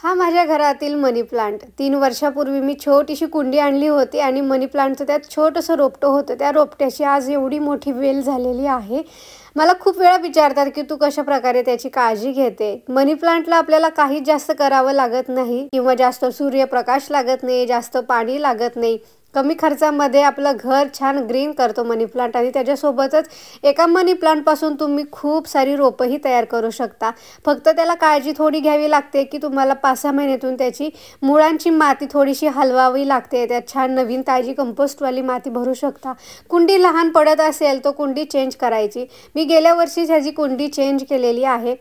हा माझ्या घरातील मनी प्लांट 3 वर्षापूर्वी मी छोटीशी कुंडी आणली होती आणि मनी प्लांटचं त्यात छोटंसं रोपटं होतं. त्या रोपट्याची आज एवढी मोठी वेल झालेली आहे. मला खूप वेळा विचारतात की तू कशा प्रकारे त्याची काळजी घेते. मनी प्लांटला आपल्याला काहीच जास्त करावं लागत नाही किंवा जास्त सूर्यप्रकाश लागत नाही, जास्त पाणी लागत नाही. कमी खर्चामध्ये आपलं घर छान ग्रीन करतो मनी प्लांट आणि त्याच्यासोबतच एका मनी प्लांटपासून तुम्ही खूप सारी रोपंही तयार करू शकता. फक्त त्याला काळजी थोडी घ्यावी लागते की तुम्हाला 5-6 महिन्यातून त्याची मुळांची माती थोडीशी हलवावी लागते. त्यात छान नवीन ताजी कंपोस्टवाली माती भरू शकता. कुंडी लहान पडत असेल तर कुंडी चेंज करायची. मी गेल्या वर्षीच ह्याची कुंडी चेंज केलेली आहे.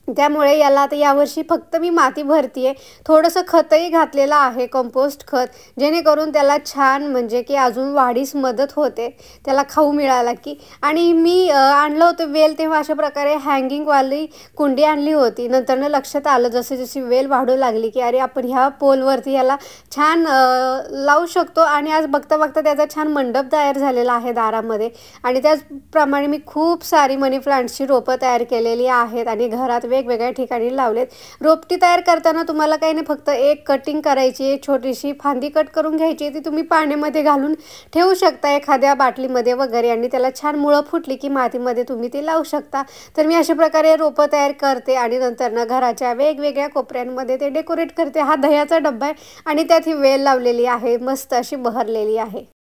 त्यामुळे याला आता यावर्षी फक्त मी माती भरते आहे. थोडंसं खतही घातलेलं आहे, कंपोस्ट खत, जेणेकरून त्याला छान म्हणजे की अजून वाढीस मदत होते, त्याला खाऊ मिळाला की. आणि मी आणलं होतं वेल तेव्हा अशा प्रकारे हँगिंगवाली कुंडी आणली होती. नंतरनं लक्षात आलं जशी जशी वेल वाढू लागली की अरे आपण ह्या पोलवरती याला छान लावू शकतो. आणि आज बघता बघता त्याचा छान मंडप तयार झालेला आहे दारामध्ये. आणि त्याचप्रमाणे मी खूप सारी मनी प्लांटची रोपं तयार केलेली आहेत आणि घरात वेगवेगळ्या ठिकाणी लावलेत. रोपटी तयार करताना तुम्हाला काही नाही, फक्त एक कटिंग करायची, एक छोटीशी फांदी कट करून घ्यायची, ती तुम्ही पाण्यामध्ये घालून ठेवू शकता एखाद्या बाटलीमध्ये वगैरे आणि त्याला छान मुळं फुटली की मातीमध्ये तुम्ही ती लावू शकता. तर मी अशा प्रकारे रोपं तयार करते आणि नंतरनं घराच्या वेगवेगळ्या कोपऱ्यांमध्ये ते डेकोरेट करते. हा दह्याचा डब्बा आहे आणि त्यात ही वेल लावलेली आहे, मस्त अशी बहरलेली आहे.